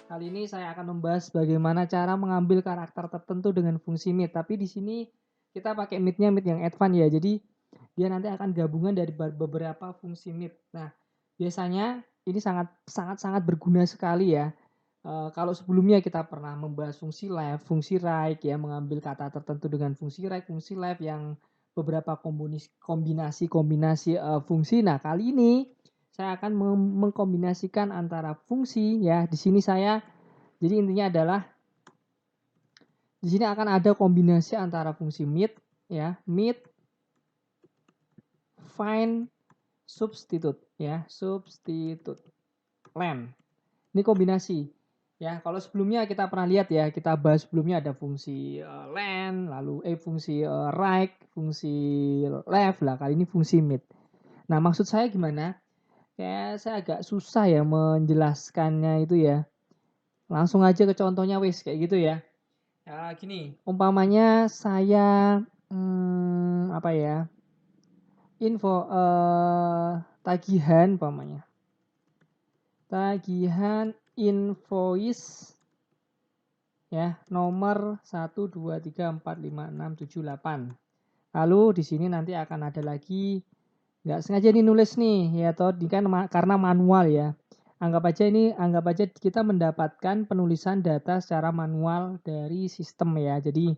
Kali ini saya akan membahas bagaimana cara mengambil karakter tertentu dengan fungsi meet. Tapi di sini kita pakai meet-nya meet yang advance ya. Jadi dia nanti akan gabungan dari beberapa fungsi meet. Nah, biasanya ini sangat sangat sangat berguna sekali ya. Kalau sebelumnya kita pernah membahas fungsi left, fungsi right ya, mengambil kata tertentu dengan fungsi right, fungsi left yang beberapa kombinasi fungsi. Nah, kali ini saya akan mengkombinasikan antara fungsi ya. Di sini saya jadi intinya adalah di sini akan ada kombinasi antara fungsi meet ya, meet, find, substitute ya, substitute, len. Ini kombinasi ya. Kalau sebelumnya kita pernah lihat ya, kita bahas sebelumnya ada fungsi len, lalu fungsi right, fungsi left lah. Kali ini fungsi meet. Nah, maksud saya gimana? Kayak saya agak susah ya menjelaskannya itu ya. Langsung aja ke contohnya wis kayak gitu ya. Ya gini, umpamanya saya apa ya? Tagihan umpamanya. Tagihan invoice ya, nomor 1, 2, 3, 4, 5, 6, 7, 8. Lalu di sini nanti akan ada lagi nggak sengaja nih nulis nih ya toh ini kan karena manual ya. Anggap aja kita mendapatkan penulisan data secara manual dari sistem ya. Jadi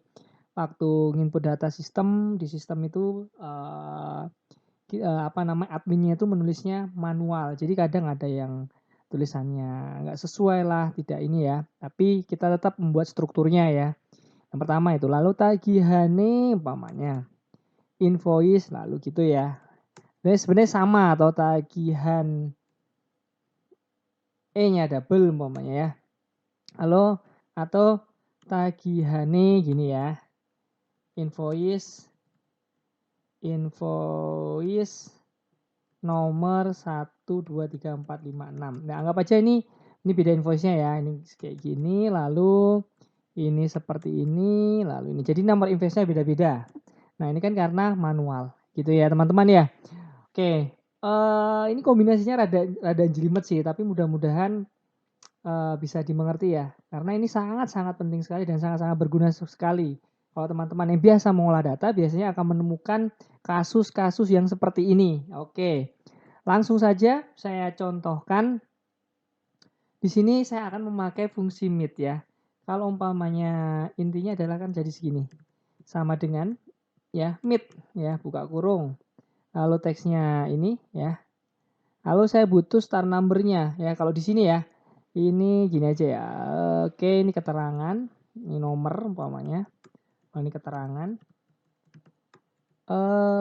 waktu input data sistem di sistem itu adminnya itu menulisnya manual. Jadi kadang ada yang tulisannya nggak sesuai lah, tidak ini ya. Tapi kita tetap membuat strukturnya ya. Yang pertama itu lalu tagihane umpamanya invoice lalu gitu ya. Sebenarnya sama atau tagihan E-nya double umpamanya ya. Halo atau tagihane gini ya. Invoice nomor 1, 2, 3, 4, 5, 6. Nah, anggap aja ini beda invoice-nya ya. Ini kayak gini, lalu ini seperti ini, lalu ini. Jadi nomor invoice-nya beda-beda. Nah, ini kan karena manual. Gitu ya, teman-teman ya. Oke, ini kombinasinya rada jelimet sih, tapi mudah-mudahan bisa dimengerti ya. Karena ini sangat-sangat penting sekali dan sangat-sangat berguna sekali. Kalau teman-teman yang biasa mengolah data biasanya akan menemukan kasus-kasus yang seperti ini. Oke. Langsung saja saya contohkan. Di sini saya akan memakai fungsi meet ya. Kalau umpamanya intinya adalah kan jadi segini. Sama dengan ya meet ya, buka kurung. Lalu teksnya ini ya. Lalu saya butuh start number-nya ya. Kalau di sini ya. Ini gini aja ya. Oke, ini keterangan. Ini nomor umpamanya. Oh, ini keterangan.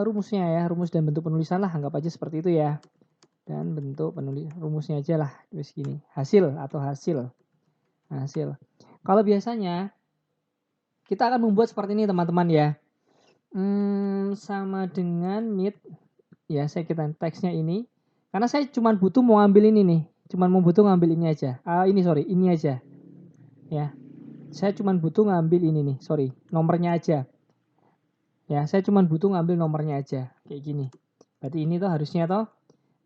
Rumusnya ya, rumus dan bentuk penulisan lah, anggap aja seperti itu ya. Dan bentuk penulis rumusnya aja lah, terus gini. Hasil atau hasil. Hasil. Kalau biasanya kita akan membuat seperti ini teman-teman ya. Sama dengan meet ya, saya kira teksnya ini. Karena saya cuma butuh mau ambil ini nih. Cuma mau butuh ngambil ini aja. Ini aja. Ya. Saya cuma butuh ngambil ini nih, sorry, nomornya aja. Ya, saya cuma butuh ngambil nomornya aja, kayak gini. Berarti ini tuh harusnya toh.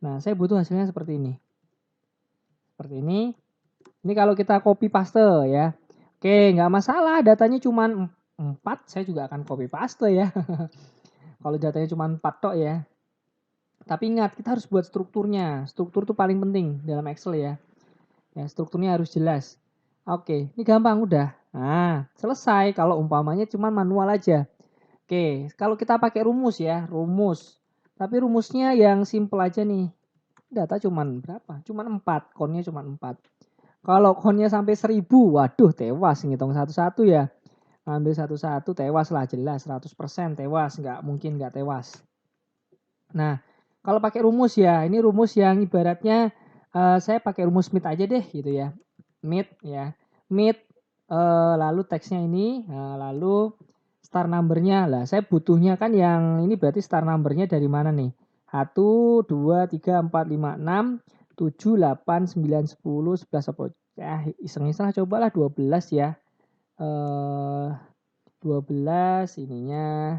Nah, saya butuh hasilnya seperti ini. Seperti ini. Ini kalau kita copy paste ya. Oke, nggak masalah, datanya cuma 4, saya juga akan copy paste ya. Kalau datanya cuma 4 tok ya. Tapi ingat, kita harus buat strukturnya. Struktur itu paling penting dalam Excel ya. Ya, strukturnya harus jelas. Oke, ini gampang udah. Nah, selesai kalau umpamanya cuma manual aja. Oke, kalau kita pakai rumus ya, rumus. Tapi rumusnya yang simple aja nih. Data cuman berapa? Cuman 4, konnya cuman 4. Kalau konnya sampai 1000, waduh tewas ngitung satu-satu ya. Ambil satu-satu tewas lah jelas 100% tewas, nggak mungkin nggak tewas. Nah, kalau pakai rumus ya, ini rumus yang ibaratnya saya pakai rumus meet aja deh gitu ya. Meet ya. Meet lalu teksnya ini, lalu star number-nya lah. Saya butuhnya kan yang ini berarti star number-nya dari mana nih? 1, 2, 3, 4, 5, 6, 7, 8, 9, 10, 11, 10. Ya, iseng-iseng cobalah 12 ya. 12 ininya.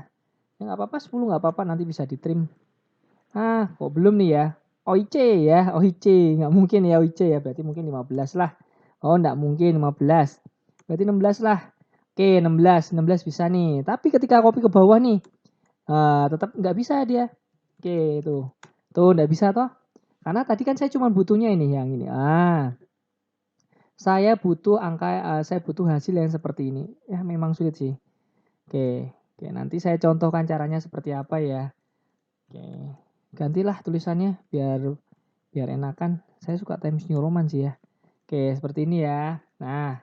Ya nggak apa-apa 10 nggak apa-apa nanti bisa ditrim. Kok belum nih ya? OIC ya, OIC. Nggak mungkin ya OIC ya, berarti mungkin 15 lah. Oh, enggak mungkin 15. Berarti 16 lah. Oke, 16 bisa nih. Tapi ketika copy ke bawah nih, tetap nggak bisa dia. Oke, tuh. Tuh, nggak bisa toh. Karena tadi kan saya cuma butuhnya ini, yang ini. Saya butuh saya butuh hasil yang seperti ini. Ya, memang sulit sih. Oke, nanti saya contohkan caranya seperti apa ya. Oke, gantilah tulisannya biar biar enakan. Saya suka Times New Roman sih ya. Oke, seperti ini ya. Nah,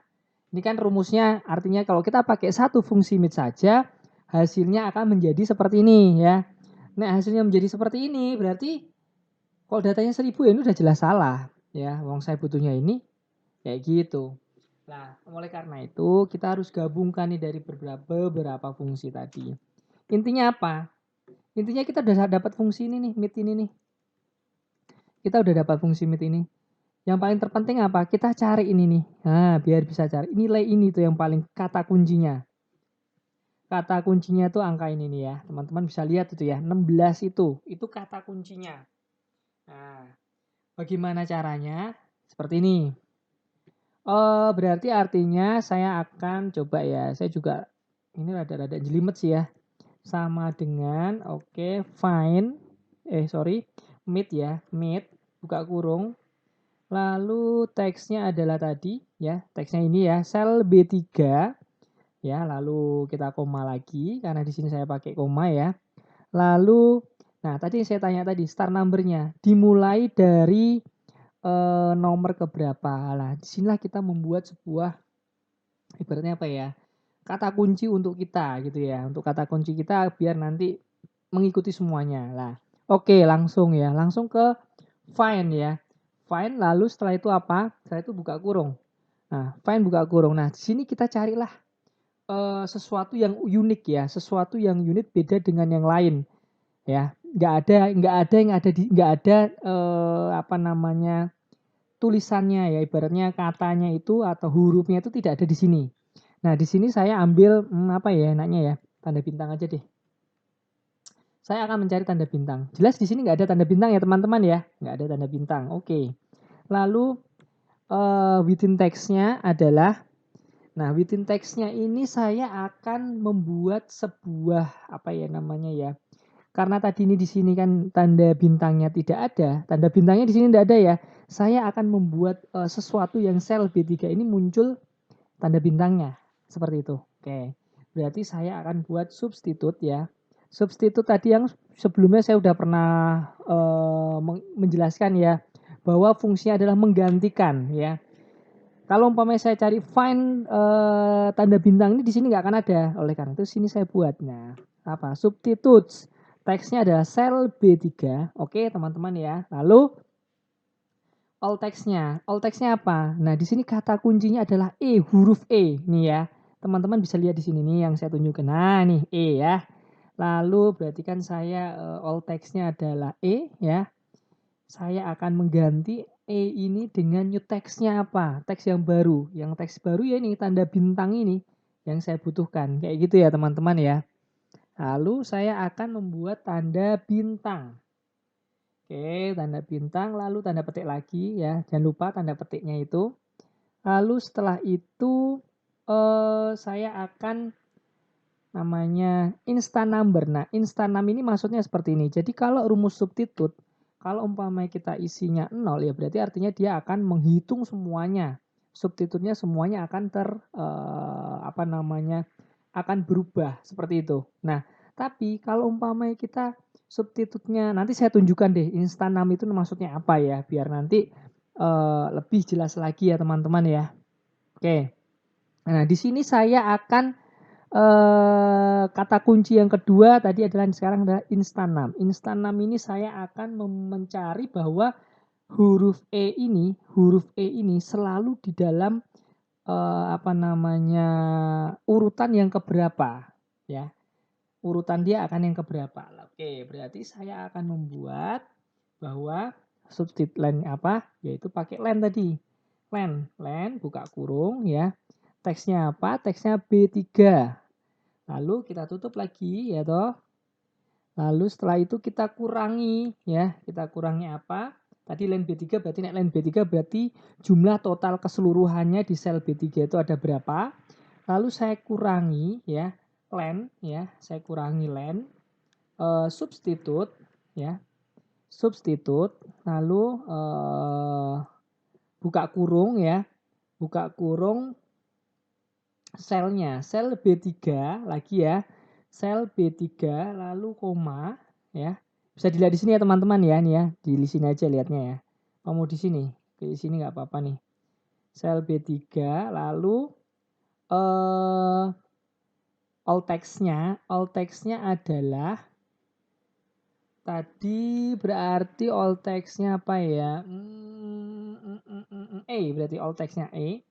ini kan rumusnya artinya kalau kita pakai satu fungsi mit saja, hasilnya akan menjadi seperti ini ya. Nah, hasilnya menjadi seperti ini berarti kalau datanya 1000 ya ini udah jelas salah ya. Wong saya butuhnya ini kayak gitu. Nah, oleh karena itu kita harus gabungkan nih dari beberapa fungsi tadi. Intinya apa? Intinya kita udah dapat fungsi ini nih, mit ini nih. Kita udah dapat fungsi mit ini. Yang paling terpenting apa? Kita cari ini nih. Nah, biar bisa cari. Nilai ini tuh yang paling kata kuncinya. Kata kuncinya tuh angka ini nih ya. Teman-teman bisa lihat itu ya. 16 itu. Itu kata kuncinya. Nah, bagaimana caranya? Seperti ini. Berarti artinya saya akan coba ya. Saya juga ini rada-rada jelimet sih ya. Sama dengan find mit ya. Mit buka kurung. Lalu teksnya adalah tadi ya. Teksnya ini ya, sel B3 ya. Lalu kita koma lagi karena di sini saya pakai koma ya. Lalu nah tadi saya tanya tadi start number-nya dimulai dari nomor keberapa. Nah, disinilah kita membuat sebuah ibaratnya apa ya? Kata kunci untuk kita gitu ya. Untuk kata kunci kita biar nanti mengikuti semuanya. Lah, langsung ya. Langsung ke find ya. Find lalu setelah itu apa? Setelah itu buka kurung. Nah, find buka kurung. Nah, di sini kita carilah sesuatu yang unik ya, sesuatu yang unik beda dengan yang lain ya. Nggak ada apa namanya tulisannya ya, ibaratnya katanya itu atau hurufnya itu tidak ada di sini. Nah, di sini saya ambil apa ya enaknya ya, tanda bintang aja deh. Saya akan mencari tanda bintang. Jelas di sini nggak ada tanda bintang ya teman-teman ya, nggak ada tanda bintang. Oke. Lalu within text-nya adalah, nah within text-nya ini saya akan membuat sebuah apa ya namanya ya. Karena tadi ini di sini kan tanda bintangnya tidak ada, tanda bintangnya di sini tidak ada ya. Saya akan membuat sesuatu yang sel B3 ini muncul tanda bintangnya seperti itu. Oke. Berarti saya akan buat substitute ya. Substitute tadi yang sebelumnya saya sudah pernah menjelaskan ya bahwa fungsinya adalah menggantikan ya. Kalau umpamanya saya cari find tanda bintang ini di sini nggak akan ada. Oleh karena itu sini saya buat. Nah, apa? Substitutes. Teksnya adalah sel B3. Oke, teman-teman ya. Lalu all text-nya. All text-nya apa? Nah, di sini kata kuncinya adalah huruf E. Nih ya. Teman-teman bisa lihat di sini nih yang saya tunjukkan. Nah, nih E ya. Lalu berarti kan saya all text-nya adalah E ya. Saya akan mengganti E ini dengan new text-nya apa? Teks yang baru. Yang teks baru ya ini tanda bintang ini yang saya butuhkan. Kayak gitu ya, teman-teman ya. Lalu saya akan membuat tanda bintang. Oke, tanda bintang, lalu tanda petik lagi ya. Jangan lupa tanda petiknya itu. Lalu setelah itu saya akan namanya instant number. Nah, instant num ini maksudnya seperti ini. Jadi kalau rumus substitute, kalau umpamanya kita isinya 0 ya berarti artinya dia akan menghitung semuanya. Substitutnya semuanya akan apa namanya? Akan berubah seperti itu. Nah, tapi kalau umpamanya kita substitutnya nanti saya tunjukkan deh instant num itu maksudnya apa ya biar nanti lebih jelas lagi ya teman-teman ya. Oke. Nah, di sini saya akan kata kunci yang kedua tadi adalah sekarang adalah instant num. Instant num ini saya akan mencari bahwa huruf E ini selalu di dalam apa namanya urutan yang keberapa ya. Urutan dia akan yang keberapa. Oke, berarti saya akan membuat bahwa substitute line apa? Yaitu pakai len tadi. Len buka kurung ya. Teksnya apa? Teksnya B3. Lalu kita tutup lagi ya toh. Lalu setelah itu kita kurangi ya. Kita kurangi apa? Tadi line B3 berarti line B3 berarti jumlah total keseluruhannya di sel B3 itu ada berapa. Lalu saya kurangi ya len ya, saya kurangi len substitute ya. Substitute lalu buka kurung ya. Buka kurung selnya, sel B3 lagi ya. Sel B3 lalu koma ya. Bisa dilihat di sini ya teman-teman ya, nih ya. Di sini aja lihatnya ya. Kamu di sini, di sini nggak apa-apa nih. Sel B3 lalu all text-nya adalah tadi berarti all text-nya apa ya? Berarti all text-nya E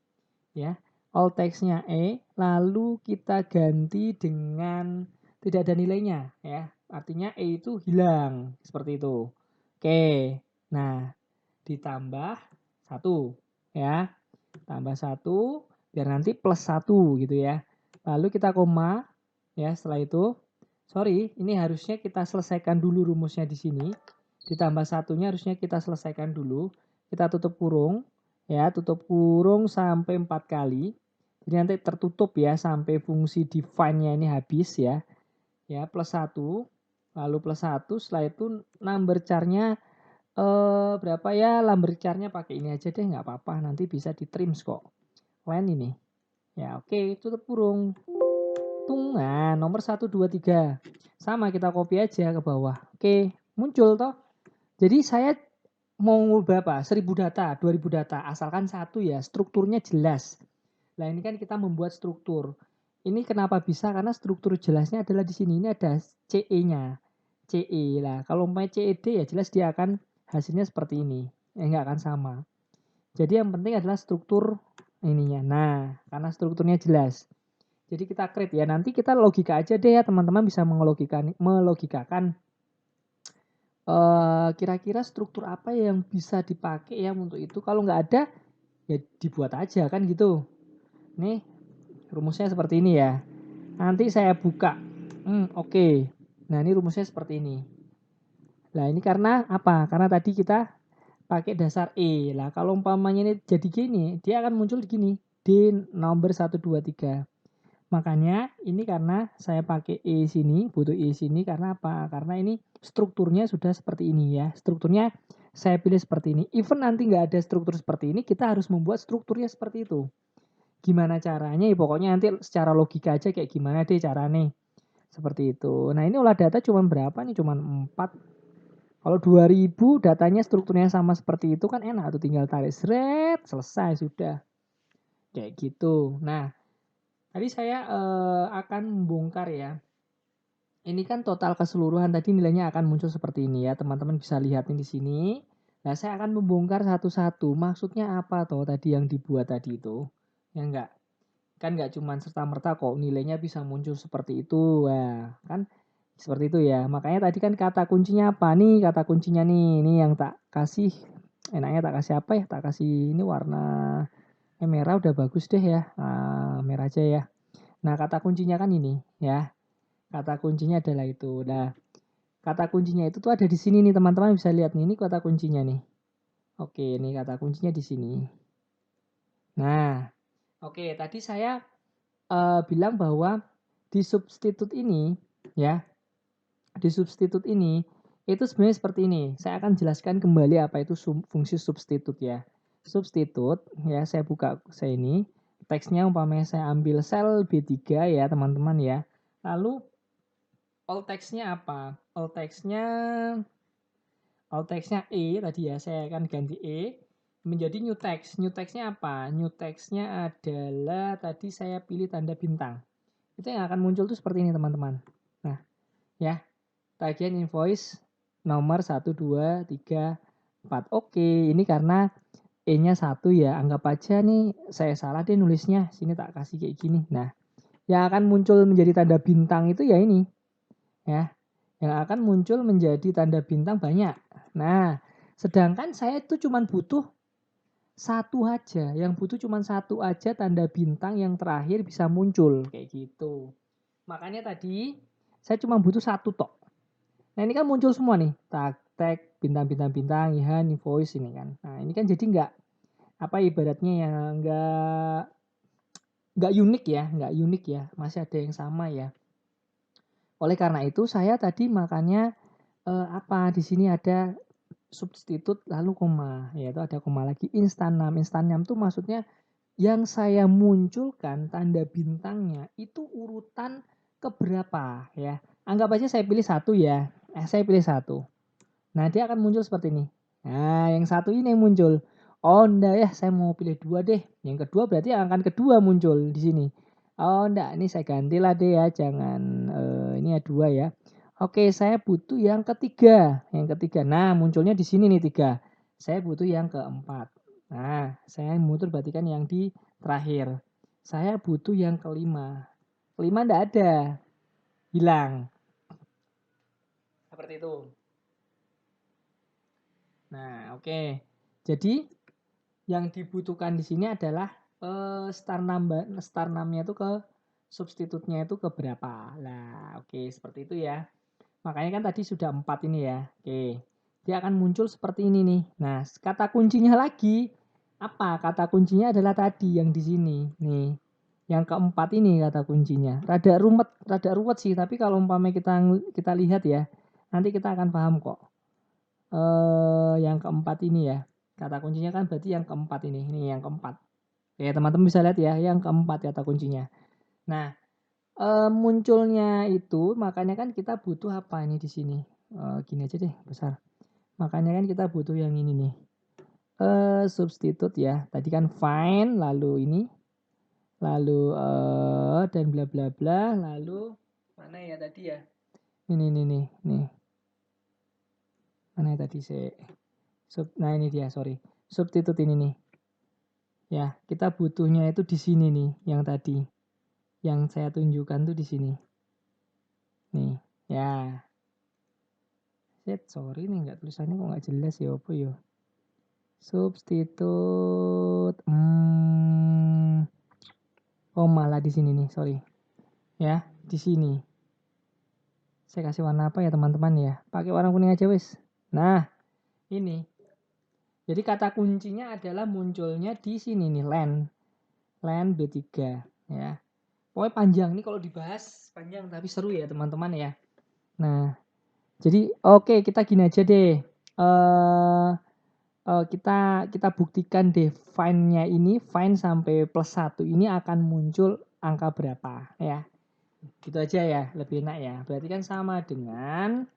ya. All text-nya E lalu kita ganti dengan tidak ada nilainya ya. Artinya E itu hilang seperti itu. Oke. Nah, ditambah 1 ya. Tambah 1 biar nanti plus 1 gitu ya. Lalu kita koma ya, setelah itu sorry, ini harusnya kita selesaikan dulu rumusnya di sini. Ditambah satunya harusnya kita selesaikan dulu. Kita tutup kurung ya, tutup kurung sampai 4 kali. Jadi nanti tertutup ya sampai fungsi define-nya ini habis ya. Ya, plus 1, lalu plus 1, setelah itu number char-nya berapa ya? Number char-nya pakai ini aja deh, nggak apa-apa, nanti bisa di trims kok. Line ini. Ya, oke, tutup kurung. Nah, nomor 1, 2, 3. Sama kita copy aja ke bawah. Oke, muncul toh. Jadi saya mau berapa? 1000 data, 2000 data. Asalkan satu ya, strukturnya jelas. Nah, ini kan kita membuat struktur. Ini kenapa bisa? Karena struktur jelasnya adalah di sini. Ini ada CE-nya. CE lah. Kalau umpamanya CED ya jelas dia akan hasilnya seperti ini. Ya nggak akan sama. Jadi yang penting adalah struktur ininya. Nah, karena strukturnya jelas. Jadi kita create ya. Nanti kita logika aja deh ya teman-teman bisa melogikakan kira-kira struktur apa yang bisa dipakai ya untuk itu. Kalau nggak ada ya dibuat aja kan gitu. Nih rumusnya seperti ini ya. Nanti saya buka. Oke. Nah ini rumusnya seperti ini. Nah ini karena apa? Karena tadi kita pakai dasar E. Lah kalau umpamanya ini jadi gini, dia akan muncul gini. D nomor 1, 2, 3. Makanya ini karena saya pakai E sini, butuh E sini karena apa? Karena ini strukturnya sudah seperti ini ya. Strukturnya saya pilih seperti ini. Even nanti nggak ada struktur seperti ini, kita harus membuat strukturnya seperti itu. Gimana caranya? Ya pokoknya nanti secara logika aja kayak gimana deh caranya. Seperti itu. Nah ini olah data cuma berapa nih? Cuma 4. Kalau 2000 datanya strukturnya sama seperti itu kan enak tuh tinggal tarik seret, selesai sudah. Kayak gitu. Nah, tadi saya akan membongkar ya. Ini kan total keseluruhan tadi nilainya akan muncul seperti ini ya. Teman-teman bisa lihat di sini. Nah, saya akan membongkar satu-satu. Maksudnya apa toh tadi yang dibuat tadi itu? Ya enggak. Kan enggak cuma serta-merta kok nilainya bisa muncul seperti itu. Wah, kan seperti itu ya. Makanya tadi kan kata kuncinya apa nih? Kata kuncinya nih, ini yang tak kasih. Enaknya tak kasih apa ya? Tak kasih ini warna merah udah bagus deh ya. Nah, merah aja ya. Nah, kata kuncinya kan ini ya. Kata kuncinya adalah itu. Nah, kata kuncinya itu tuh ada di sini nih teman-teman bisa lihat nih. Ini kata kuncinya nih. Oke, ini kata kuncinya di sini. Nah, oke tadi saya bilang bahwa di substitute ini ya, di substitute ini itu sebenarnya seperti ini. Saya akan jelaskan kembali apa itu fungsi substitute ya. Substitute ya, saya buka saya ini. Teksnya umpamanya saya ambil sel B3 ya, teman-teman ya. Lalu all text-nya apa? All text-nya E tadi ya, saya akan ganti E menjadi new text. New text-nya apa? New text-nya adalah tadi saya pilih tanda bintang. Itu yang akan muncul tuh seperti ini teman-teman. Nah, ya. Tagihan invoice nomor 1, 2, 3, 4. Oke, ini karena E-nya 1 ya. Anggap aja nih saya salah deh nulisnya. Sini tak kasih kayak gini. Nah, yang akan muncul menjadi tanda bintang itu ya ini. Ya, yang akan muncul menjadi tanda bintang banyak. Nah, sedangkan saya itu cuma butuh satu aja. Yang butuh cuma satu aja tanda bintang yang terakhir bisa muncul. Kayak gitu. Makanya tadi saya cuma butuh satu tok. Nah ini kan muncul semua nih. bintang-bintang, ihan, invoice ini kan. Nah, ini kan jadi nggak, ibaratnya ya nggak unik ya, masih ada yang sama ya. Oleh karena itu saya tadi makanya di sini ada substitut lalu koma, yaitu ada koma lagi instanam. Instanam itu maksudnya yang saya munculkan tanda bintangnya itu urutan keberapa ya. Anggap aja saya pilih 1 ya. Saya pilih 1. Nah, dia akan muncul seperti ini. Nah, yang 1 ini yang muncul. Oh, enggak ya, saya mau pilih 2 deh. Yang kedua berarti akan kedua muncul di sini. Oh, enggak, ini saya gantilah deh ya, jangan ini ya 2 ya. Oke, saya butuh yang ketiga. Yang ketiga. Nah, munculnya di sini nih 3. Saya butuh yang keempat. Nah, saya muncul berarti kan yang di terakhir. Saya butuh yang kelima. Kelima enggak ada. Hilang. Seperti itu. Nah, oke. Jadi yang dibutuhkan di sini adalah star numnya itu ke substitutnya itu ke berapa. Nah, oke, seperti itu ya. Makanya kan tadi sudah 4 ini ya. Oke. Dia akan muncul seperti ini nih. Nah, kata kuncinya lagi apa? Kata kuncinya adalah tadi yang di sini. Nih. Yang keempat ini kata kuncinya. Rada ruwet sih, tapi kalau umpamanya kita lihat ya, nanti kita akan paham kok. Yang keempat ini ya. Kata kuncinya kan berarti yang keempat ini. Ini yang keempat. Ya, teman-teman bisa lihat ya, yang keempat kata kuncinya. Nah, munculnya itu makanya kan kita butuh apa ini di sini. Gini aja deh, besar. Makanya kan kita butuh yang ini nih. Substitute ya. Tadi kan find lalu ini lalu dan bla bla bla lalu mana ya tadi ya? Ini nih. Mana ya tadi nah ini dia, sorry. Substitute ini nih. Ya, kita butuhnya itu di sini nih, yang tadi. Yang saya tunjukkan tuh di sini. Nih, ya. Sorry nih, nggak tulisannya kok nggak jelas ya, apa ya? Substitute. Oh, malah di sini nih, sorry. Ya, di sini. Saya kasih warna apa ya, teman-teman ya? Pakai warna kuning aja, wis. Nah, ini. Jadi kata kuncinya adalah munculnya di sini nih, len B3 ya. Pokoknya panjang nih kalau dibahas, panjang tapi seru ya teman-teman ya. Nah, jadi oke, kita gini aja deh. Kita buktikan deh find-nya ini, find sampai +1 ini akan muncul angka berapa ya. Gitu aja ya, lebih enak ya. Berarti kan sama dengan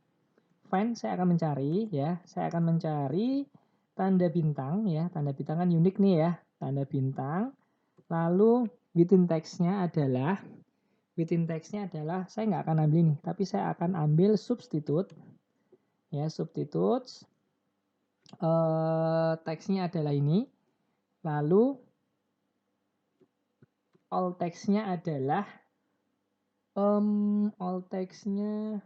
find, saya akan mencari ya. Saya akan mencari tanda bintang ya. Tanda bintang kan unik nih ya. Tanda bintang. Lalu within text-nya adalah saya nggak akan ambil ini, tapi saya akan ambil substitute ya, substitute teksnya adalah ini, lalu all text-nya adalah all text-nya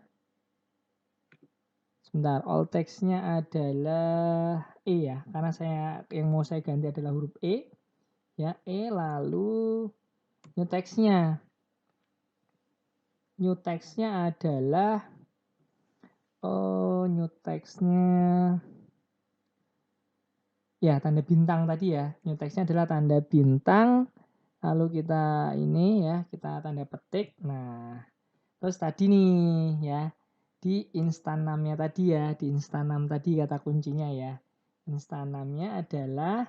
adalah E ya, karena yang mau saya ganti adalah huruf E ya, E, lalu new text-nya adalah new text-nya ya tanda bintang tadi ya. New text-nya adalah tanda bintang. Lalu kita ini ya, kita tanda petik. Nah, terus tadi nih ya, di instanamnya tadi ya, di instanam tadi kata kuncinya ya. Instanamnya adalah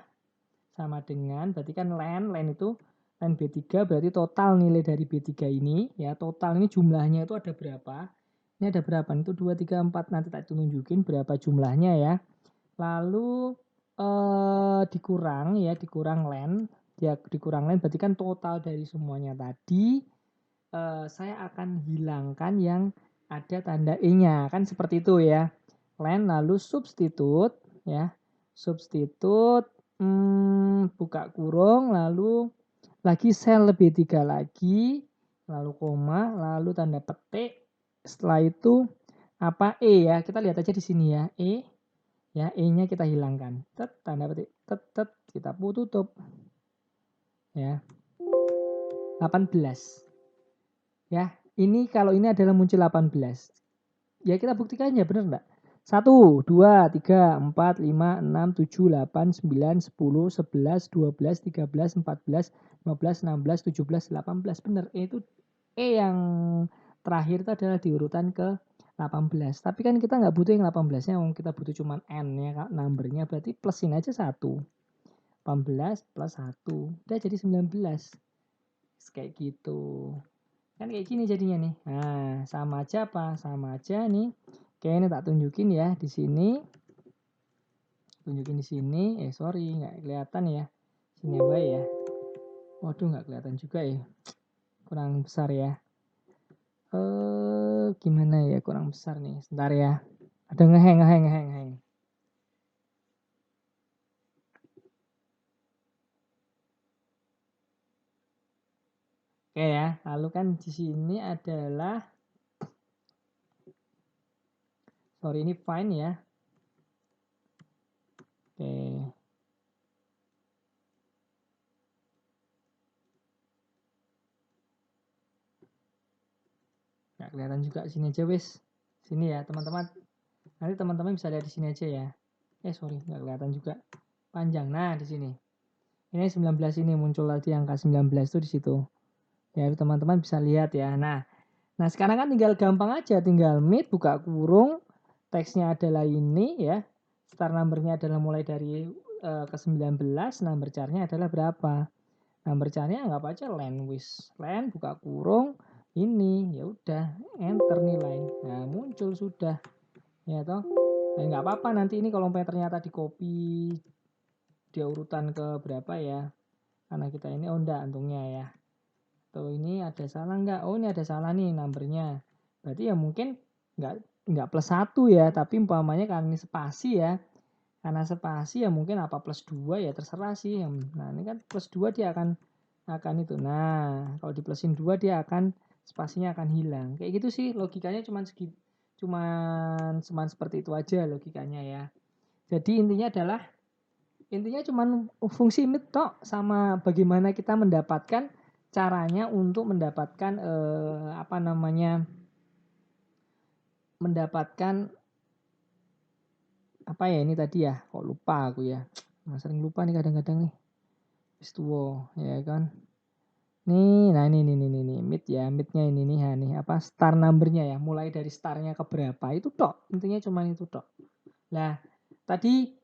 sama dengan, berarti kan len itu, len B3 berarti total nilai dari B3 ini ya, total ini jumlahnya itu ada berapa. Ini ada berapa? Itu 2, 3, 4, nanti tak tunjukin berapa jumlahnya ya. Lalu dikurang len, dikurang len berarti kan total dari semuanya tadi. Saya akan hilangkan yang ada tanda E-nya, kan seperti itu ya. Len lalu substitute ya, substitute buka kurung, lalu lagi sel lebih 3 lagi, lalu koma, lalu tanda petik. Setelah itu apa E ya, kita lihat aja di sini ya, E ya, E-nya kita hilangkan. Tanda petik, kita tutup. Ya. 18. Ya, ini kalau ini adalah muncul 18. Ya kita buktikan ya, benar enggak? 1, 2, 3, 4, 5, 6, 7, 8, 9, 10, 11, 12, 13, 14, 15, 16, 17, 18. Bener, itu yang terakhir itu adalah di urutan ke 18. Tapi kan kita nggak butuh yang 18-nya, kita butuh cuma n-nya, numbernya, berarti plusin aja 1. 18 plus 1. Udah jadi 19. Kayak gitu. Kan kayak gini jadinya nih. Nah, sama aja apa? Sama aja nih. Kayak ini tak tunjukin ya di sini. Tunjukin di sini. Sorry, nggak kelihatan ya. Sini apa ya? Waduh, nggak kelihatan juga ya. Kurang besar ya. Gimana ya, kurang besar nih. Sebentar ya. Ada ngeheng. Oke ya. Lalu kan di sini adalah, sorry ini fine ya. Oke. Nggak kelihatan juga, sini aja wis. Sini ya teman-teman. Nanti teman-teman bisa lihat di sini aja ya. Sorry, nggak kelihatan juga. Panjang. Nah, di sini. Ini 19 ini muncul tadi angka 19 itu di situ. Ya, teman-teman bisa lihat ya. Nah, sekarang kan tinggal gampang aja, tinggal mid buka kurung, teksnya adalah ini ya. Start numbernya adalah mulai dari ke 19, number char-nya adalah berapa? Number char-nya anggap aja len wis. Len buka kurung ini, ya udah enter nilai. Nah, muncul sudah. Ya toh. Nah, nggak apa-apa nanti ini kalau ternyata di copy dia urutan ke berapa ya, karena kita ini enggak untungnya ya. Tuh ini ada salah nggak? Oh ini ada salah nih numbernya. Berarti ya mungkin nggak plus 1 ya, tapi umpamanya karena ini spasi ya. Karena spasi ya mungkin apa plus 2 ya terserah sih. Nah ini kan plus 2 dia akan itu. Nah kalau di plusin 2 dia akan spasinya akan hilang. Kayak gitu sih logikanya, cuman seperti itu aja logikanya ya. Jadi intinya cuman fungsi mid tok, sama bagaimana kita mendapatkan caranya untuk mendapatkan mendapatkan apa ya ini tadi ya, kok lupa aku ya, sering lupa nih kadang-kadang nih, istuwo ya kan. Nih, nah ini mid ya, midnya ini nih, nih apa star numbernya ya, mulai dari starnya ke berapa itu tok, intinya cuma itu tok. Nah tadi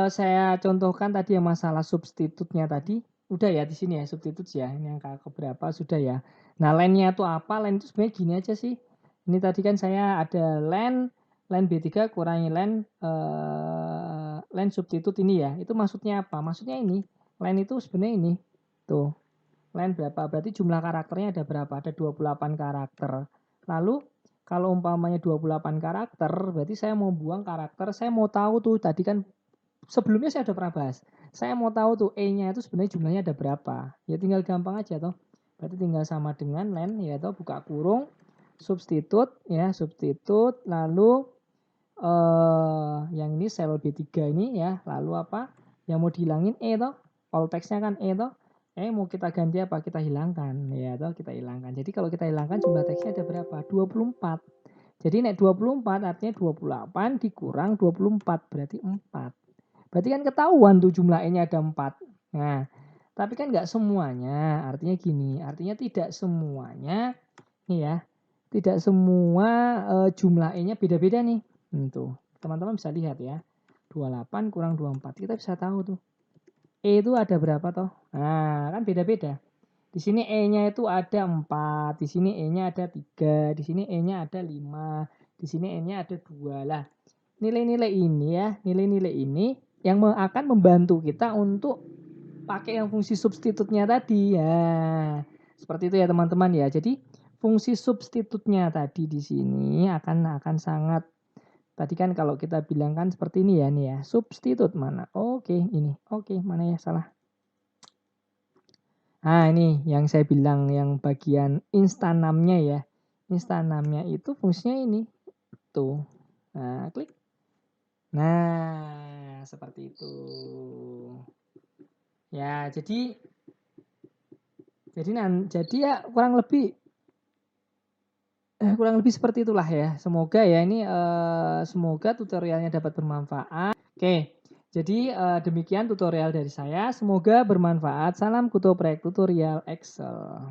saya contohkan tadi yang masalah substitutnya tadi, udah ya di sini ya substitut ya, ini angka keberapa sudah ya. Nah line-nya itu apa? Line itu sebenarnya gini aja sih. Ini tadi kan saya ada line B3 kurangi line substitut ini ya. Itu maksudnya apa? Maksudnya ini, line itu sebenarnya ini. Tuh, line berapa? Berarti jumlah karakternya ada berapa? Ada 28 karakter. Lalu kalau umpamanya 28 karakter, berarti saya mau buang karakter, saya mau tahu tuh tadi kan sebelumnya saya udah pernah bahas. Saya mau tahu tuh E-nya itu sebenarnya jumlahnya ada berapa. Ya tinggal gampang aja toh. Berarti tinggal sama dengan len ya toh, buka kurung substitut ya, substitut lalu yang ini sel B3 ini ya, lalu apa? Yang mau dihilangin E toh. All text-nya kan E toh. Mau kita ganti apa? Kita hilangkan ya toh, kita hilangkan. Jadi kalau kita hilangkan jumlah teksnya ada berapa? 24. Jadi nek 24 artinya 28 dikurang 24 berarti 4. Berarti kan ketahuan tuh jumlah E-nya ada 4. Nah, tapi kan nggak semuanya. Artinya gini, artinya tidak semuanya nih ya. Tidak semua jumlah E-nya beda-beda nih. Tuh, teman-teman bisa lihat ya. 28 kurang 24. Kita bisa tahu tuh. E itu ada berapa toh? Nah, kan beda-beda. Di sini E-nya itu ada 4, di sini E-nya ada 3, di sini E-nya ada 5, di sini E-nya ada 2. Lah, nilai-nilai ini ya, nilai-nilai ini yang akan membantu kita untuk pakai yang fungsi substitutnya tadi ya. Seperti itu ya teman-teman ya. Jadi fungsi substitutnya tadi di sini akan sangat, tadi kan kalau kita bilang kan seperti ini ya nih ya. Substitut mana? Oke, ini. Oke, mana ya salah. Nah, ini yang saya bilang yang bagian instanamnya ya. Instanamnya itu fungsinya ini. Tuh. Nah, klik. Nah, seperti itu. Ya, jadi ya kurang lebih kurang lebih seperti itulah ya. Semoga ya ini semoga tutorialnya dapat bermanfaat. Oke. Jadi demikian tutorial dari saya. Semoga bermanfaat. Salam kutoprek tutorial Excel.